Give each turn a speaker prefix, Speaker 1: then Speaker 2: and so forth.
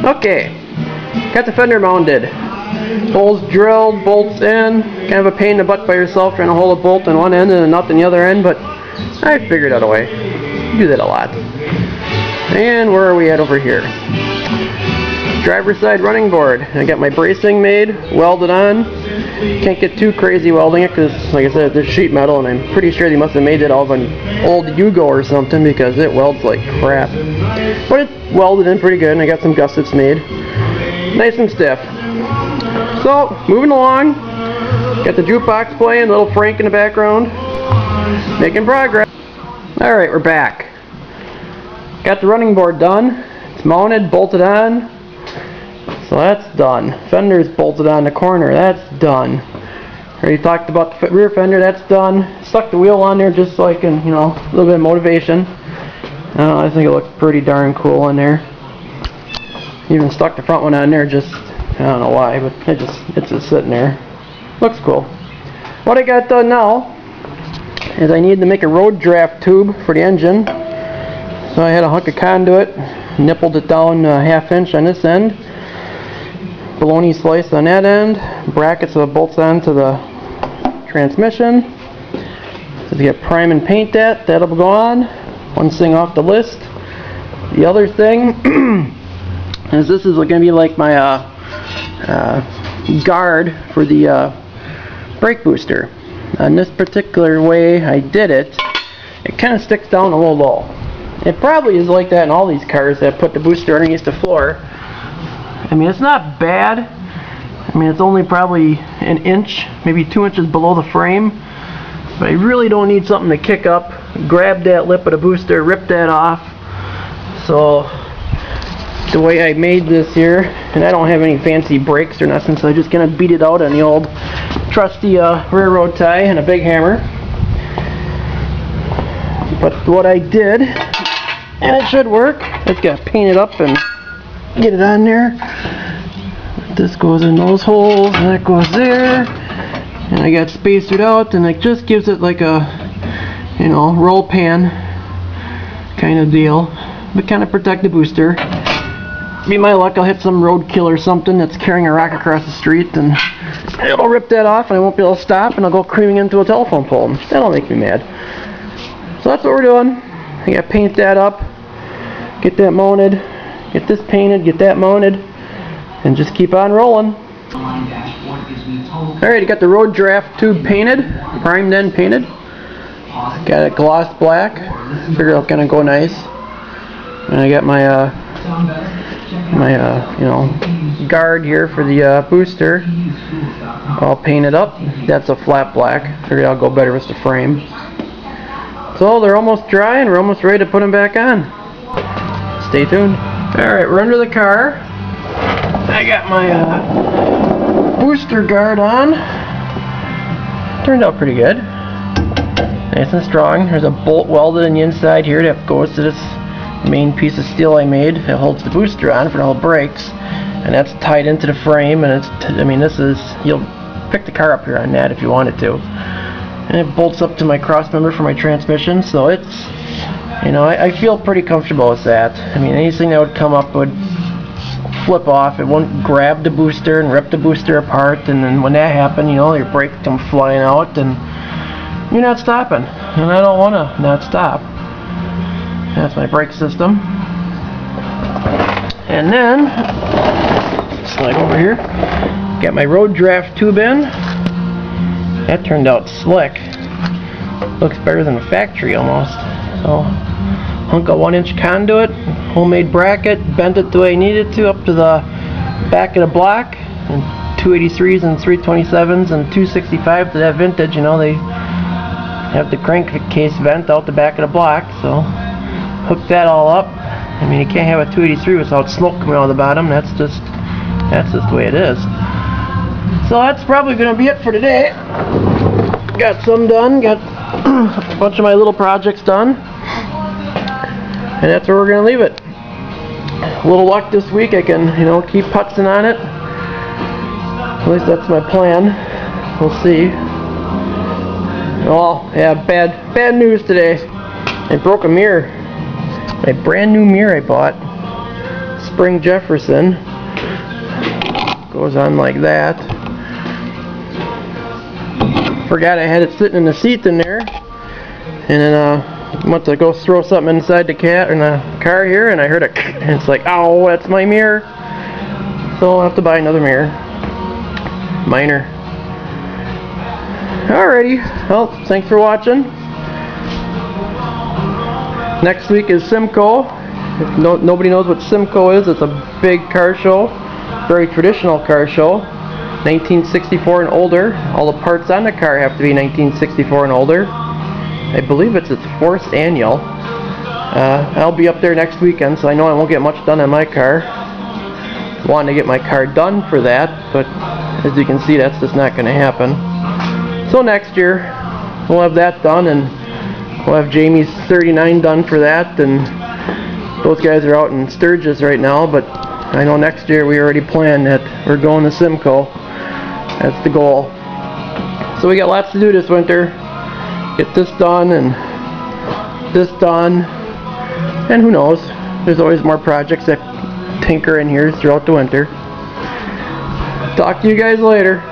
Speaker 1: Okay, got the fender mounted. Holes drilled, bolts in. Kind of a pain in the butt by yourself trying to hold a bolt on one end and a nut on the other end, but I figured out a way. Do that a lot. And where are we at over here? Driver's side running board. I got my bracing made, welded on. Can't get too crazy welding it because, like I said, there's sheet metal, and I'm pretty sure they must have made it out of an old Yugo or something because it welds like crap. But it's welded in pretty good, and I got some gussets made. Nice and stiff. So, moving along. Got the jukebox playing, little Frank in the background. Making progress. Alright, we're back. Got the running board done. It's mounted, bolted on. So that's done. Fender's bolted on the corner. That's done. Already talked about the rear fender. That's done. Stuck the wheel on there just so I can, you know, a little bit of motivation. I think it looks pretty darn cool in there. Even stuck the front one on there just, I don't know why, but it's just sitting there. Looks cool. What I got done now is I needed to make a road draft tube for the engine. So I had a hunk of conduit, nippled it down a ½ inch on this end. Bologna slice on that end, brackets that bolts onto the transmission. So you get prime and paint that, that'll go on. One thing off the list. The other thing is this is going to be like my guard for the brake booster. On this particular way I did it, it kind of sticks down a little low. It probably is like that in all these cars that put the booster underneath the floor. I mean, it's not bad. I mean, it's only probably an inch, maybe 2 inches below the frame. But I really don't need something to kick up, grab that lip of the booster, rip that off. So, the way I made this here, and I don't have any fancy brakes or nothing, so I'm just going to beat it out on the old trusty railroad tie and a big hammer. But what I did, and it should work, it's got to paint it up and get it on there. This goes in those holes, and that goes there. And I got spacered out, and it just gives it like a, you know, roll pan kind of deal. But kind of protect the booster. Be my luck, I'll hit some roadkill or something that's carrying a rock across the street, and it'll rip that off, and I won't be able to stop, and I'll go creaming into a telephone pole. That'll make me mad. So that's what we're doing. I got to paint that up, get that mounted, get this painted, get that mounted, and just keep on rolling. Alright, I got the road draft tube painted, primed and painted. Got it gloss black. Figure it's gonna go nice. And I got my you know, guard here for the booster all painted up. That's a flat black. Figured I'll go better with the frame. So they're almost dry, and we're almost ready to put them back on. Stay tuned. Alright, we're under the car. I got my booster guard on. Turned out pretty good. Nice and strong. There's a bolt welded in the inside here that goes to this main piece of steel I made that holds the booster on for the whole brakes. And that's tied into the frame, and it's, I mean, this is, you'll pick the car up here on that if you wanted to. And it bolts up to my cross member for my transmission, so it's, you know, I feel pretty comfortable with that. I mean, anything that would come up would flip off. It won't grab the booster and rip the booster apart, and then when that happened, you know, your brake come flying out, and you're not stopping. And I don't want to not stop. That's my brake system. And then, slide over here, got my road draft tube in. That turned out slick. Looks better than the factory almost. So, hunk of 1 inch conduit, homemade bracket, bent it the way I needed to up to the back of the block, and 283s and 327s and 265 to that vintage, you know, they have the crankcase vent out the back of the block, so hook that all up. I mean, you can't have a 283 without smoke coming out of the bottom. That's just the way it is. So that's probably going to be it for today. Got some done, got a bunch of my little projects done, and that's where we're going to leave it. A little luck this week, I can, you know, keep putzing on it. At least that's my plan. We'll see. Oh, yeah, bad news today. I broke a mirror. My brand new mirror I bought. Spring Jefferson. Goes on like that. Forgot I had it sitting in the seat in there, and then went to go throw something inside the car here, and I heard and it's like, oh, that's my mirror. So I'll have to buy another mirror. Minor. Alrighty, well, thanks for watching. Next week is Simcoe. If nobody knows what Simcoe is, it's a big car show. Very traditional car show. 1964 and older. All the parts on the car have to be 1964 and older. I believe it's its 4th annual. I'll be up there next weekend, so I know I won't get much done on my car. Wanted to get my car done for that, but as you can see, that's just not going to happen. So next year, we'll have that done, and we'll have Jamie's 39 done for that, and those guys are out in Sturgis right now, but I know next year we already planned that we're going to Simcoe. That's the goal. So we got lots to do this winter. Get this done and this done, and who knows, there's always more projects that tinker in here throughout the winter. Talk to you guys later.